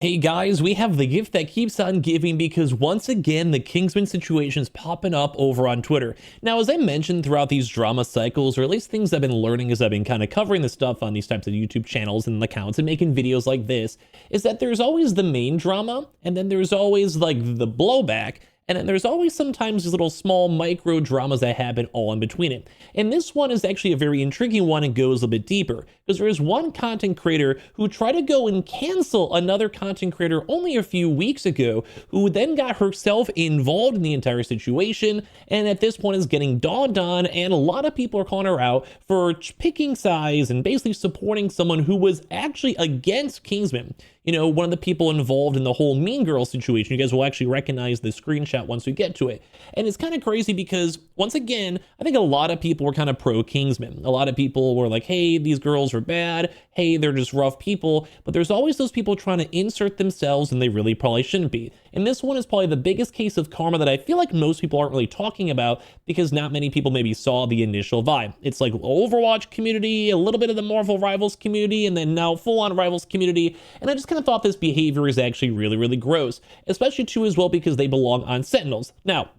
Hey guys, we have the gift that keeps on giving because once again, the Kingsman situation is popping up over on Twitter. Now, as I mentioned throughout these drama cycles, or at least things I've been learning as I've been kind of covering this stuff on these types of YouTube channels and accounts and making videos like this, is that there's always the main drama, and then there's always like the blowback, and then there's always sometimes these little small micro dramas that happen all in between it. And this one is actually a very intriguing one and goes a bit deeper because there is one content creator who tried to go and cancel another content creator only a few weeks ago, who then got herself involved in the entire situation. And at this point is getting dogged on, and a lot of people are calling her out for picking sides and basically supporting someone who was actually against Kingsman. You know, one of the people involved in the whole Mean Girl situation. You guys will actually recognize the screenshot once we get to it. And it's kind of crazy because, once again, I think a lot of people were kind of pro Kingsman. A lot of people were like, hey, these girls are bad. Hey, they're just rough people. But there's always those people trying to insert themselves and they really probably shouldn't be. And this one is probably the biggest case of karma that I feel like most people aren't really talking about because not many people maybe saw the initial vibe. It's like Overwatch community, a little bit of the Marvel Rivals community, and then now full-on Rivals community. And I just kind of thought this behavior is actually really, really gross, especially too as well because they belong on Sentinels. Now,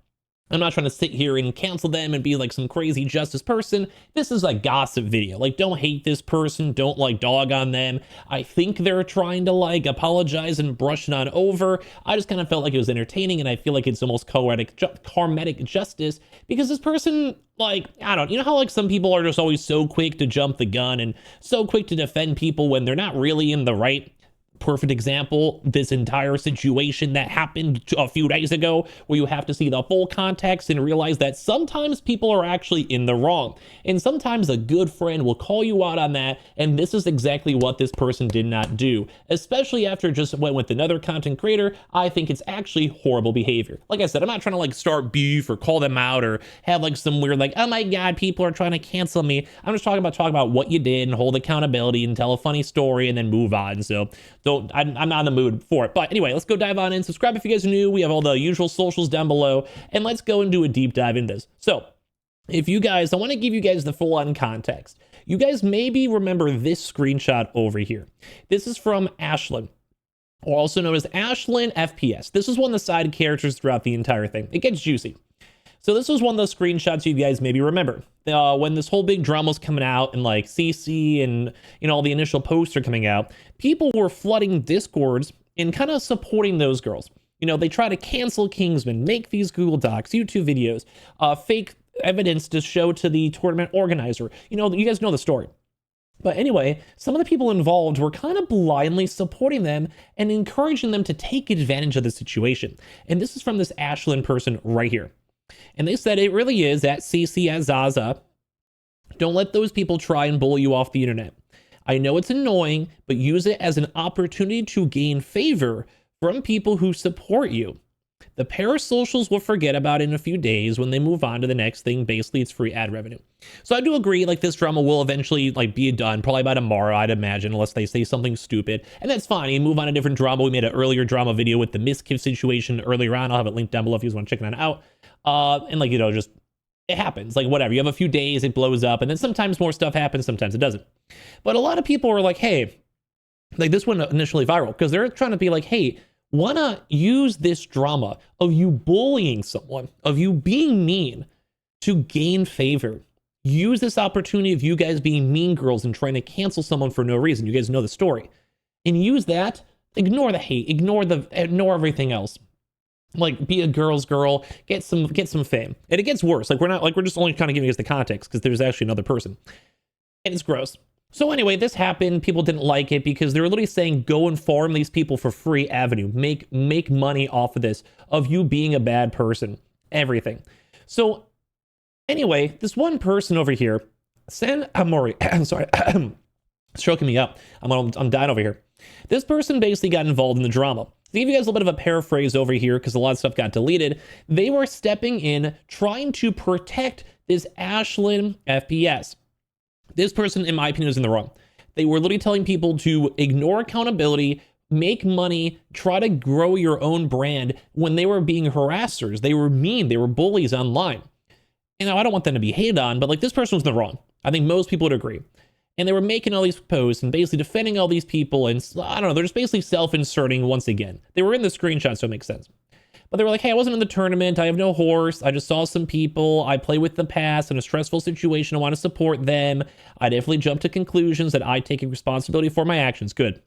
I'm not trying to sit here and cancel them and be like some crazy justice person. This is a gossip video. Like, don't hate this person. Don't like dog on them. I think they're trying to like apologize and brush it on over. I just kind of felt like it was entertaining, and I feel like it's almost karmatic justice because this person, like, I don't, you know how like some people are just always so quick to jump the gun and so quick to defend people when they're not really in the right? Perfect example, this entire situation that happened a few days ago, where you have to see the full context and realize that sometimes people are actually in the wrong. And sometimes a good friend will call you out on that, and this is exactly what this person did not do. Especially after just went with another content creator, I think it's actually horrible behavior. Like I said, I'm not trying to like start beef or call them out or have like some weird like, oh my god, people are trying to cancel me. I'm just talking about what you did and hold accountability and tell a funny story and then move on. So I'm not in the mood for it. But anyway, let's go dive on in. Subscribe if you guys are new. We have all the usual socials down below. And let's go and do a deep dive in this. So if you guys, I want to give you guys the full on context. You guys maybe remember this screenshot over here. This is from Ashlyn, or also known as AshlynnFPS. This is one of the side characters throughout the entire thing. It gets juicy. So this was one of those screenshots you guys maybe remember. When this whole big drama was coming out and like CC and, you know, all the initial posts are coming out, people were flooding Discords and kind of supporting those girls. You know, they try to cancel Kingsman, make these Google Docs, YouTube videos, fake evidence to show to the tournament organizer. You know, you guys know the story. But anyway, some of the people involved were kind of blindly supporting them and encouraging them to take advantage of the situation. And this is from this Ashlyn person right here. And they said it really is at CC as Zaza. Don't let those people try and bully you off the internet. I know it's annoying, but use it as an opportunity to gain favor from people who support you. The parasocials will forget about it in a few days when they move on to the next thing. Basically, it's free ad revenue. So I do agree, like, this drama will eventually like be done, probably by tomorrow, I'd imagine, unless they say something stupid. And that's fine. You move on to different drama. We made an earlier drama video with the Miskiv situation earlier on. I'll have it linked down below if you guys want to check that out. And like, you know, just it happens, like whatever. You have a few days, it blows up, and then sometimes more stuff happens, sometimes it doesn't. But a lot of people are like, hey, like this went initially viral because they're trying to be like, hey, wanna use this drama of you bullying someone, of you being mean to gain favor. Use this opportunity of you guys being mean girls and trying to cancel someone for no reason. You guys know the story. And use that, ignore the hate, ignore everything else. Like, be a girl's girl, get some fame. And it gets worse. Like, we're just only kind of giving us the context because there's actually another person. And it's gross. So anyway, this happened. People didn't like it because they were literally saying, go and farm these people for free avenue. Make money off of this, of you being a bad person. Everything. So anyway, this one person over here, Aramori, I'm sorry, stroking me up. I'm dying over here. This person basically got involved in the drama. To give you guys a little bit of a paraphrase over here, because a lot of stuff got deleted, they were stepping in, trying to protect this AshlynnFPS. This person, in my opinion, is in the wrong. They were literally telling people to ignore accountability, make money, try to grow your own brand when they were being harassers. They were mean. They were bullies online. You know, I don't want them to be hated on, but like this person was in the wrong. I think most people would agree. And they were making all these posts and basically defending all these people. And I don't know, they're just basically self-inserting once again. They were in the screenshot, so it makes sense. But they were like, hey, I wasn't in the tournament. I have no horse. I just saw some people. I play with the past in a stressful situation. I want to support them. I definitely jumped to conclusions that I take responsibility for my actions. Good.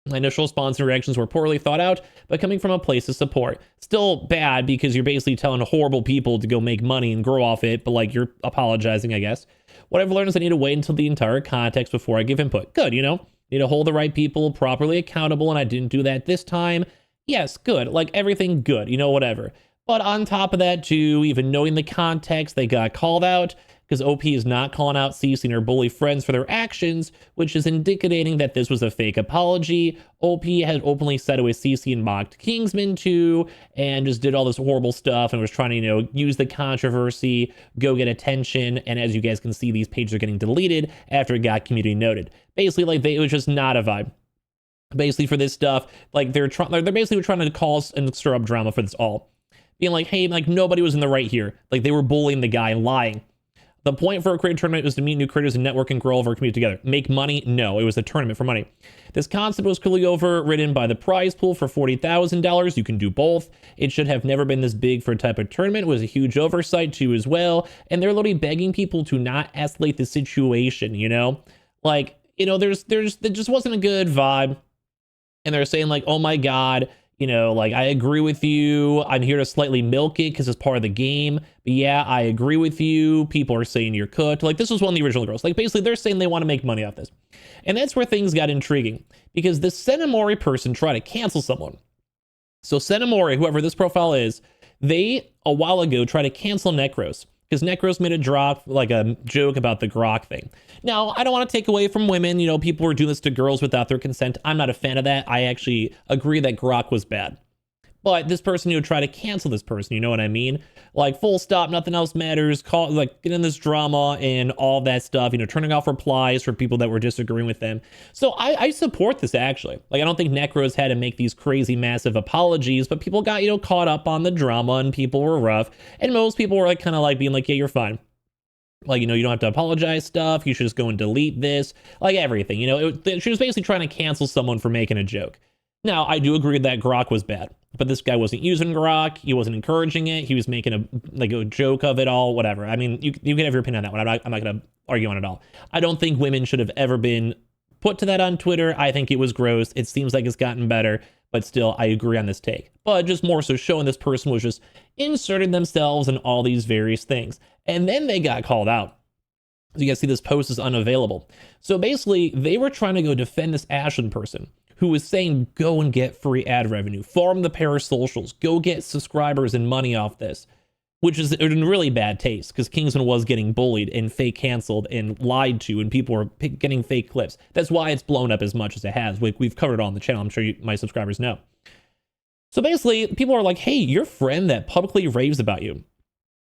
My initial response and reactions were poorly thought out, but coming from a place of support. Still bad because you're basically telling horrible people to go make money and grow off it, but like you're apologizing, I guess. What I've learned is I need to wait until the entire context before I give input. Good, you know? Need to hold the right people properly accountable, and I didn't do that this time. Yes, good. Like everything good, you know, whatever. But on top of that, too, even knowing the context, they got called out because OP is not calling out CC and her bully friends for their actions, which is indicating that this was a fake apology. OP had openly said it was CC and mocked Kingsman too, and just did all this horrible stuff and was trying to, you know, use the controversy, go get attention. And as you guys can see, these pages are getting deleted after it got community noted. Basically, like it was just not a vibe. Basically, for this stuff, like they're basically trying to cause and stir up drama for this all. Being like, hey, like nobody was in the right here. Like they were bullying the guy and lying. The point for a creator tournament was to meet new creators and network and grow all of our community together. Make money? No, it was a tournament for money. This concept was clearly overridden by the prize pool for $40,000. You can do both. It should have never been this big for a type of tournament. It was a huge oversight too as well. And they're literally begging people to not escalate the situation, you know? Like, you know, there just wasn't a good vibe. And they're saying like, oh my God, you know, like, I agree with you. I'm here to slightly milk it because it's part of the game. But yeah, I agree with you. People are saying you're cooked. Like, this was one of the original girls. Like, basically, they're saying they want to make money off this. And that's where things got intriguing. Because this Aramori person tried to cancel someone. So Aramori, whoever this profile is, they, a while ago, tried to cancel Necros. Because Necros made a drop, like a joke about the grok thing. Now, I don't want to take away from women. You know, people were doing this to girls without their consent. I'm not a fan of that. I actually agree that grok was bad. But this person, you would try to cancel this person. You know what I mean? Like, full stop, nothing else matters. Call, like, get in this drama and all that stuff. You know, turning off replies for people that were disagreeing with them. So I support this, actually. Like, I don't think Necros had to make these crazy, massive apologies. But people got, you know, caught up on the drama and people were rough. And most people were, like, kind of like being like, yeah, you're fine. Like, you know, you don't have to apologize stuff. You should just go and delete this. Like, everything. You know, she was basically trying to cancel someone for making a joke. Now, I do agree that grok was bad. But this guy wasn't using grok. He wasn't encouraging it. He was making a joke of it all, whatever. I mean, you can have your opinion on that one. I'm not going to argue on it all. I don't think women should have ever been put to that on Twitter. I think it was gross. It seems like it's gotten better, but still, I agree on this take. But just more so showing this person was just inserting themselves in all these various things. And then they got called out. So you guys see this post is unavailable. So basically, they were trying to go defend this Ashlyn person who was saying, go and get free ad revenue, farm the parasocials, go get subscribers and money off this, which is in really bad taste because Kingsman was getting bullied and fake canceled and lied to, and people were getting fake clips. That's why it's blown up as much as it has. We've covered it all on the channel. I'm sure my subscribers know. So basically, people are like, hey, your friend that publicly raves about you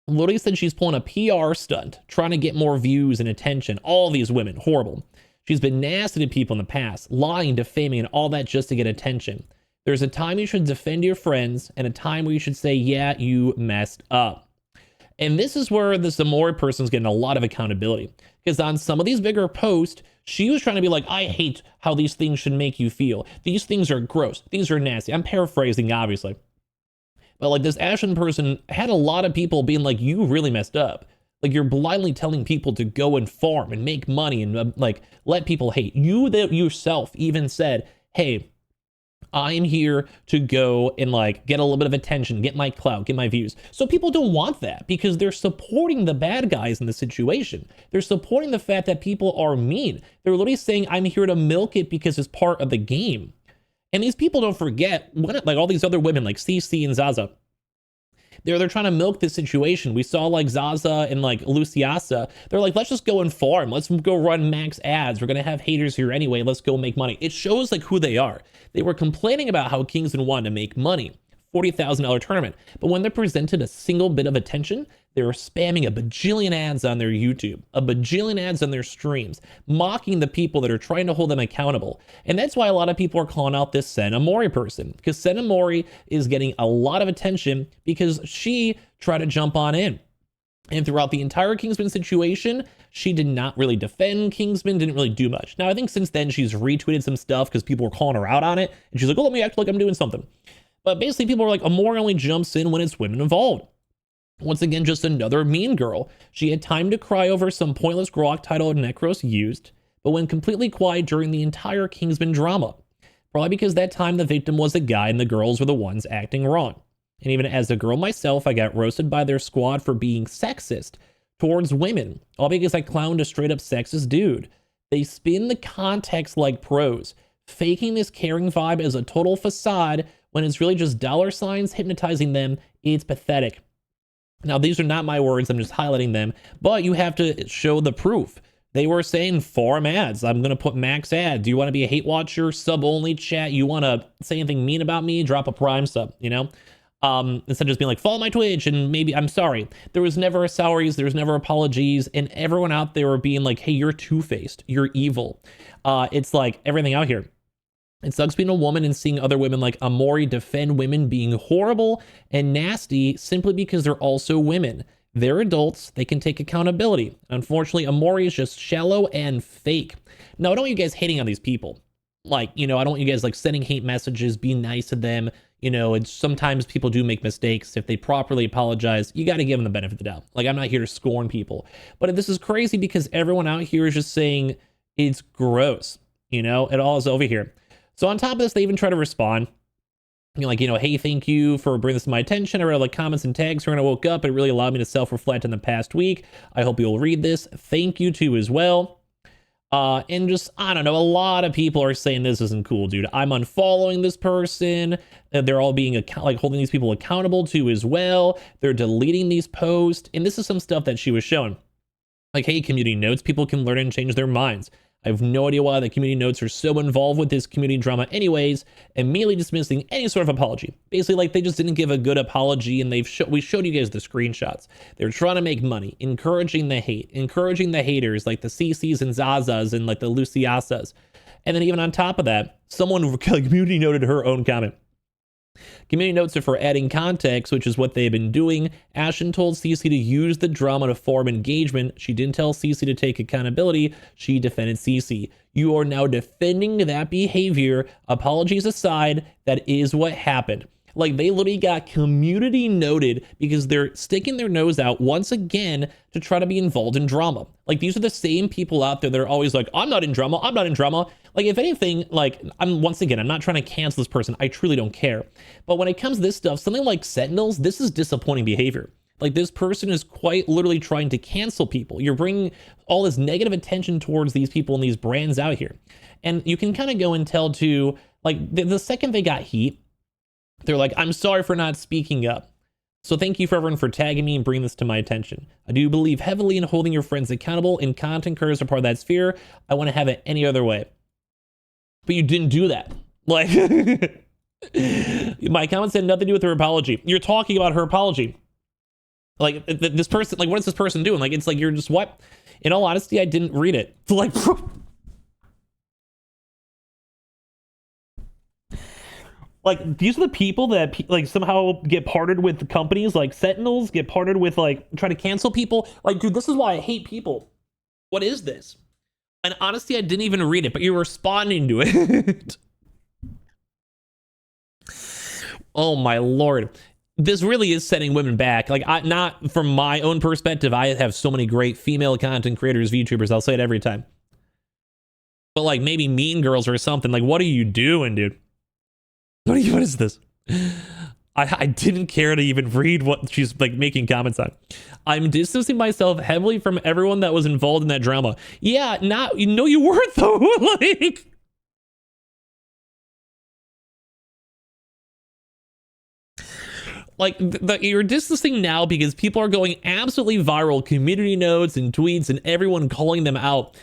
literally said she's pulling a PR stunt, trying to get more views and attention. All these women, horrible. She's been nasty to people in the past, lying, defaming, and all that just to get attention. There's a time you should defend your friends and a time where you should say, yeah, you messed up. And this is where this Aramori person's getting a lot of accountability. Because on some of these bigger posts, she was trying to be like, I hate how these things should make you feel. These things are gross. These are nasty. I'm paraphrasing, obviously. But like this Ashlyn person had a lot of people being like, you really messed up. Like, you're blindly telling people to go and farm and make money and like let people hate. You yourself even said, hey, I'm here to go and like get a little bit of attention, get my clout, get my views. So people don't want that because they're supporting the bad guys in the situation. They're supporting the fact that people are mean. They're literally saying, I'm here to milk it because it's part of the game. And these people don't forget, when like all these other women like CC and Zaza, they're trying to milk this situation. We saw like Zaza and like Luciasa. They're like, let's just go and farm. Let's go run max ads. We're going to have haters here anyway. Let's go make money. It shows like who they are. They were complaining about how Kingsman wanted to make money. $40,000 tournament. But when they're presented a single bit of attention, they were spamming a bajillion ads on their YouTube, a bajillion ads on their streams, mocking the people that are trying to hold them accountable. And that's why a lot of people are calling out this Aramori person, because Aramori is getting a lot of attention because she tried to jump on in. And throughout the entire Kingsman situation, she did not really defend Kingsman, didn't really do much. Now, I think since then she's retweeted some stuff because people were calling her out on it. And she's like, oh, let me act like I'm doing something. But basically people are like, Aramori only jumps in when it's women involved. Once again, just another mean girl. She had time to cry over some pointless grok title Necros used, but went completely quiet during the entire Kingsman drama. Probably because that time the victim was a guy and the girls were the ones acting wrong. And even as a girl myself, I got roasted by their squad for being sexist towards women, all because I clowned a straight up sexist dude. They spin the context like pros, faking this caring vibe as a total facade when it's really just dollar signs hypnotizing them. It's pathetic. Now, these are not my words, I'm just highlighting them, but you have to show the proof. They were saying forum ads. I'm going to put max ad. Do you want to be a hate watcher, sub only chat? You want to say anything mean about me? Drop a prime sub, you know? Instead of just being like, follow my Twitch and maybe, I'm sorry. There was never salaries, there was never apologies, and everyone out there were being like, hey, you're two-faced, you're evil. It's like everything out here. It sucks being a woman and seeing other women like Aramori defend women being horrible and nasty simply because they're also women. They're adults, they can take accountability. Unfortunately, Aramori is just shallow and fake. Now, I don't want you guys hating on these people. Like, you know, I don't want you guys like sending hate messages, being nice to them. You know, it's sometimes people do make mistakes. If they properly apologize, you got to give them the benefit of the doubt. Like, I'm not here to scorn people, but this is crazy because everyone out here is just saying it's gross. You know, it all is over here. So on top of this, they even try to respond. You know, like, you know, hey, thank you for bringing this to my attention. I read all the comments and tags when I woke up. It really allowed me to self-reflect in the past week. I hope you'll read this. Thank you too as well. And just, I don't know, a lot of people are saying this isn't cool, dude. I'm unfollowing this person. They're all being like holding these people accountable too as well. They're deleting these posts. And this is some stuff that she was showing. Like, hey, community notes, people can learn and change their minds. I have no idea why the community notes are so involved with this community drama anyways, immediately dismissing any sort of apology. Basically, like, they just didn't give a good apology, and we showed you guys the screenshots. They're trying to make money, encouraging the hate, encouraging the haters, like the CCs and Zazas and like the Luciasas. And then even on top of that, someone community noted her own comment. Community notes are for adding context, which is what they've been doing. Ashlynn told CC to use the drama to form engagement. She didn't tell CC to take accountability. She defended CC. You are now defending that behavior. Apologies aside, that is what happened. Like, they literally got community noted because they're sticking their nose out once again to try to be involved in drama. Like, these are the same people out there that are always like, I'm not in drama, I'm not in drama. Like, if anything, like, I'm not trying to cancel this person. I truly don't care. But when it comes to this stuff, something like Sentinels, this is disappointing behavior. Like, this person is quite literally trying to cancel people. You're bringing all this negative attention towards these people and these brands out here. And you can kind of go and tell to, like, the second they got heat, they're like, I'm sorry for not speaking up. So thank you for everyone for tagging me and bringing this to my attention. I do believe heavily in holding your friends accountable, and content creators are part of that sphere. I want to have it any other way. But you didn't do that. Like, my comments had nothing to do with her apology. You're talking about her apology. Like, this person, like, what is this person doing? Like, it's like, you're just, what? In all honesty, I didn't read it. Like, like, these are the people that, like, somehow get partnered with companies like Sentinels, get partnered with, like, try to cancel people. Like, dude, this is why I hate people. What is this? And honestly, I didn't even read it, but you're responding to it. Oh, my Lord. This really is setting women back. Like, not from my own perspective. I have so many great female content creators, VTubers. I'll say it every time. But, like, maybe Mean Girls or something. Like, what are you doing, dude? What is this? I didn't care to even read what she's, like, making comments on. I'm distancing myself heavily from everyone that was involved in that drama. Yeah, no, you weren't, though. You're distancing now because people are going absolutely viral, community notes and tweets and everyone calling them out.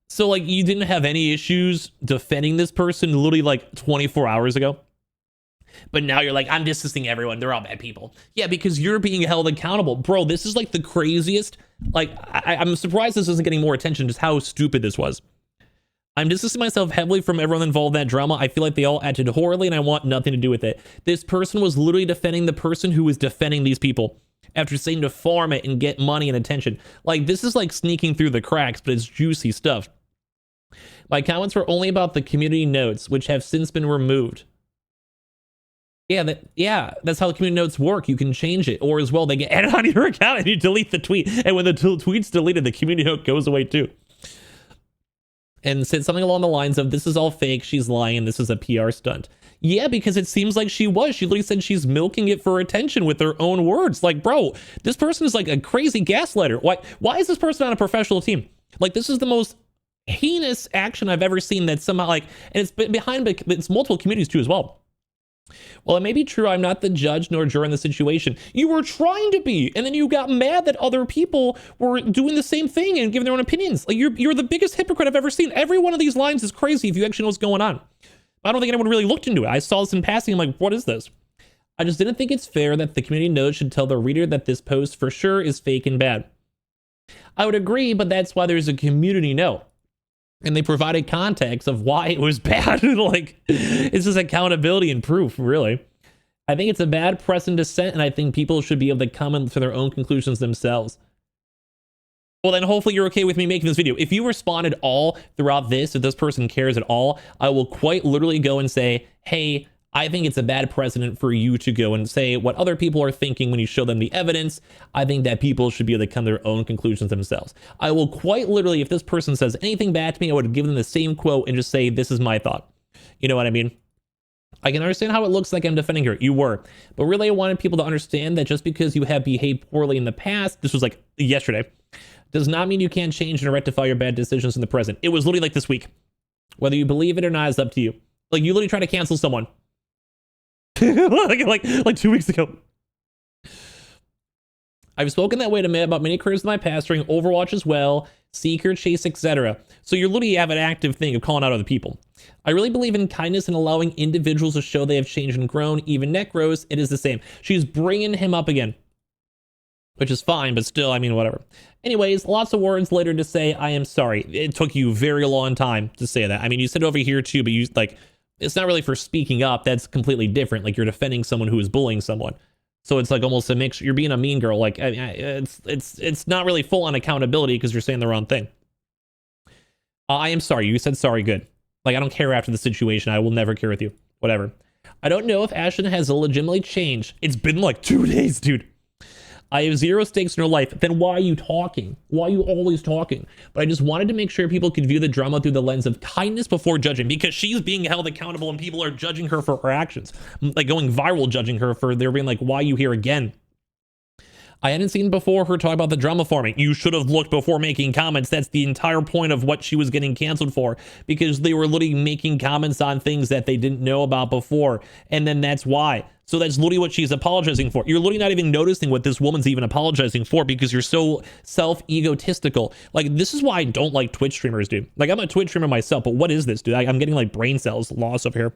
So, like, you didn't have any issues defending this person literally, like, 24 hours ago. But now you're like, I'm distancing everyone. They're all bad people. Yeah, because you're being held accountable. Bro, this is like the craziest. Like, I'm surprised this isn't getting more attention, just how stupid this was. I'm distancing myself heavily from everyone involved in that drama. I feel like they all acted horribly and I want nothing to do with it. This person was literally defending the person who was defending these people. after saying to farm it and get money and attention. Like, this is like sneaking through the cracks, but it's juicy stuff. My comments were only about the community notes, which have since been removed. Yeah, that's how the community notes work. You can change it, or as well, they get added on your account and you delete the tweet. And when the tweet's deleted, the community note goes away too. And said something along the lines of, this is all fake, she's lying, and this is a PR stunt. Yeah, because it seems like she was. She literally said she's milking it for attention with her own words. Like, bro, this person is like a crazy gaslighter. Why is this person on a professional team? Like, this is the most heinous action I've ever seen that somehow, like, and it's behind, it's multiple communities too as well. Well, it may be true I'm not the judge nor juror in the situation. You were trying to be, and then you got mad that other people were doing the same thing and giving their own opinions. Like, you're the biggest hypocrite I've ever seen. Every one of these lines is crazy if you actually know what's going on. I don't think anyone really looked into it. I saw this in passing. I'm like, what is this? I just didn't think it's fair that the community note should tell the reader that this post for sure is fake and bad. I would agree, but that's why there's a community note. And they provided context of why it was bad. Like, it's just accountability and proof, really. I think it's a bad precedent to set, and I think people should be able to come to their own conclusions themselves. Well, then hopefully you're okay with me making this video. If you responded all throughout this, if this person cares at all, I will quite literally go and say, hey, I think it's a bad precedent for you to go and say what other people are thinking when you show them the evidence. I think that people should be able to come to their own conclusions themselves. I will quite literally, if this person says anything bad to me, I would give them the same quote and just say, this is my thought. You know what I mean? I can understand how it looks like I'm defending her. You were. But really, I wanted people to understand that just because you have behaved poorly in the past, this was like yesterday, does not mean you can't change and rectify your bad decisions in the present. It was literally like this week. Whether you believe it or not is up to you. Like, you literally try to cancel someone. like 2 weeks ago. I've spoken that way to men about many careers in my past during Overwatch as well, Seeker, Chase, etc. So you literally have an active thing of calling out other people. I really believe in kindness and allowing individuals to show they have changed and grown. Even Necros, it is the same. She's bringing him up again, which is fine, but still, I mean, whatever. Anyways, lots of words later to say, I am sorry. It took you a very long time to say that. I mean, you said over here too, but you like, it's not really for speaking up. That's completely different. Like, you're defending someone who is bullying someone. So it's like almost a mix. You're being a mean girl. Like, it's not really full on accountability because you're saying the wrong thing. I am sorry. You said sorry. Good. Like, I don't care after the situation. I will never care with you. Whatever. I don't know if Ashlynn has legitimately changed. It's been like 2 days, dude. I have zero stakes in her life. Then why are you talking? Why are you always talking? But I just wanted to make sure people could view the drama through the lens of kindness before judging, because she's being held accountable and people are judging her for her actions. Like, going viral judging her for they're being like, why are you here again? I hadn't seen before her talk about the drama farming. You should have looked before making comments. That's the entire point of what she was getting canceled for, because they were literally making comments on things that they didn't know about before. And then that's why. So that's literally what she's apologizing for. You're literally not even noticing what this woman's even apologizing for because you're so self-egotistical. Like, this is why I don't like Twitch streamers, dude. Like, I'm a Twitch streamer myself, but what is this, dude? I'm getting like brain cells lost over here.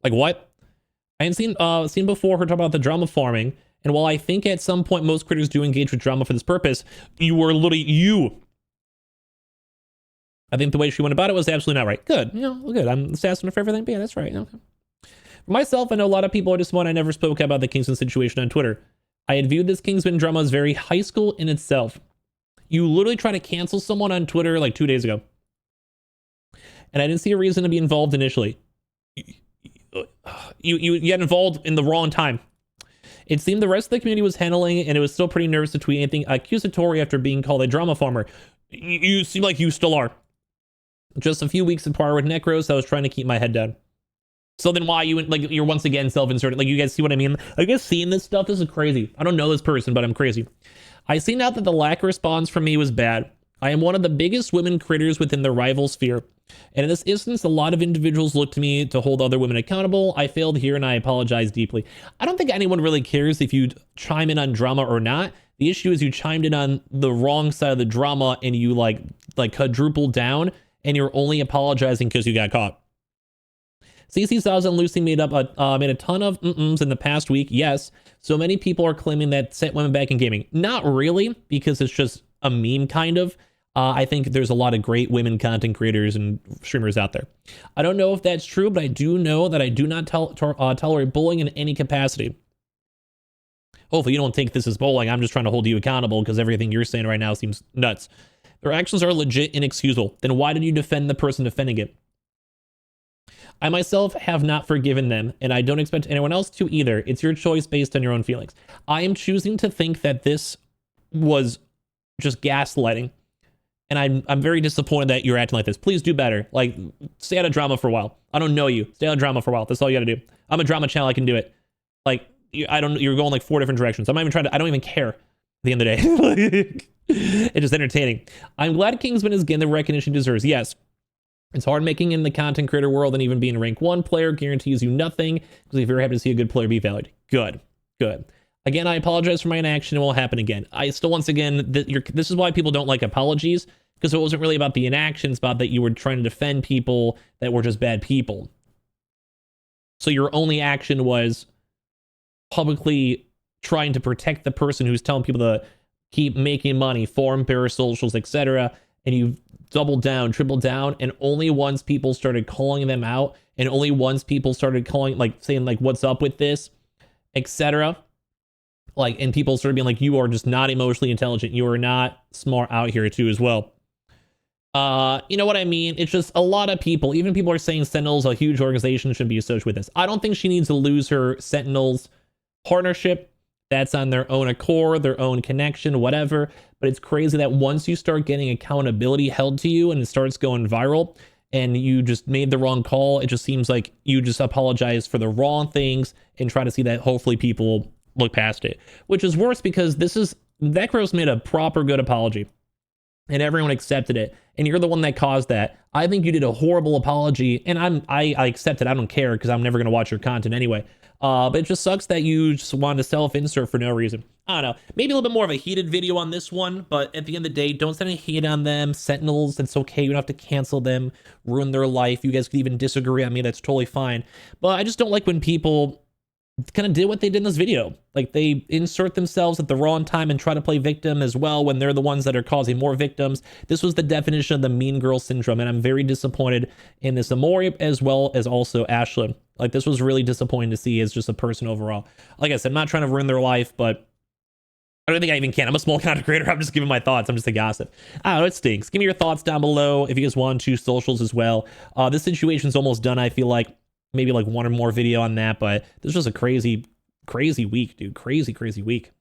Like, what? I hadn't seen before her talk about the drama farming. And while I think at some point most creators do engage with drama for this purpose, you were literally I think the way she went about it was absolutely not right. Good. You know, good. I'm assassin for everything. But yeah, that's right. Okay. For myself, I know a lot of people are disappointed I never spoke about the Kingsman situation on Twitter. I had viewed this Kingsman drama as very high school in itself. You literally try to cancel someone on Twitter like 2 days ago. And I didn't see a reason to be involved initially. You get involved in the wrong time. It seemed the rest of the community was handling it, and it was still pretty nervous to tweet anything accusatory after being called a drama farmer. You seem like you still are. Just a few weeks apart with Necros, I was trying to keep my head down. So then why you're once again self-inserted? Like, you guys see what I mean? Are you guys seeing this stuff? This is crazy. I don't know this person, but I'm crazy. I see now that the lack of response from me was bad. I am one of the biggest women creators within the rival sphere. And in this instance, a lot of individuals look to me to hold other women accountable. I failed here and I apologize deeply. I don't think anyone really cares if you chime in on drama or not. The issue is you chimed in on the wrong side of the drama and you like quadrupled down and you're only apologizing because you got caught. CC Styles and Lucy made a ton of in the past week. Yes, so many people are claiming that set women back in gaming. Not really, because it's just a meme kind of. I think there's a lot of great women content creators and streamers out there. I don't know if that's true, but I do know that I do not tolerate bullying in any capacity. hopefully you don't take this as bowling. I'm just trying to hold you accountable because everything you're saying right now seems nuts. Their actions are legit inexcusable. Then why did you defend the person defending it? I myself have not forgiven them, and I don't expect anyone else to either. It's your choice based on your own feelings. I am choosing to think that this was just gaslighting, and I'm very disappointed that you're acting like this. Please do better. Like, stay out of drama for a while. I don't know you. Stay out of drama for a while. That's all you gotta do. I'm a drama channel. I can do it. Like, you're going like 4 different directions. I'm not even trying to, I don't even care at the end of the day. It's just entertaining. I'm glad Kingsman is getting the recognition he deserves. Yes. It's hard making in the content creator world, and even being a rank 1 player guarantees you nothing, because if you're happy to see a good player be valued. Good. Again, I apologize for my inaction. It won't happen again. I still, once again, this is why people don't like apologies, because it wasn't really about the inaction. It's about that you were trying to defend people that were just bad people. So your only action was publicly trying to protect the person who's telling people to keep making money, form parasocials, etc. And you doubled down, tripled down, and only once people started calling them out, and only once people started calling, like, saying, like, what's up with this, etc. Like, and people started being like, you are just not emotionally intelligent. You are not smart out here too as well. You know what I mean? It's just a lot of people, even people are saying Sentinel's a huge organization, shouldn't be associated with this. I don't think she needs to lose her Sentinel's partnership. That's on their own accord, their own connection, whatever. But it's crazy that once you start getting accountability held to you and it starts going viral and you just made the wrong call, it just seems like you just apologize for the wrong things and try to see that hopefully people look past it. Which is worse, because that girl's made a proper good apology and everyone accepted it. And you're the one that caused that. I think you did a horrible apology, and I accept it. I don't care, because I'm never going to watch your content anyway. But it just sucks that you just wanted to self-insert for no reason. I don't know. Maybe a little bit more of a heated video on this one, but at the end of the day, don't send any hate on them. Sentinels, it's okay. You don't have to cancel them, ruin their life. You guys could even disagree on me. That's totally fine. But I just don't like when people kind of did what they did in this video. Like, they insert themselves at the wrong time and try to play victim as well when they're the ones that are causing more victims. This was the definition of the mean girl syndrome, and I'm very disappointed in this Aramori as well as also Ashlyn. Like, this was really disappointing to see as just a person overall. Like I said, I'm not trying to ruin their life, but I don't think I even can. I'm a small content creator. I'm just giving my thoughts. I'm just a gossip. I don't know. It stinks. Give me your thoughts down below if you guys want to, socials as well. This situation's almost done. I feel like maybe like one or more video on that, but this was a crazy week, dude. Crazy week.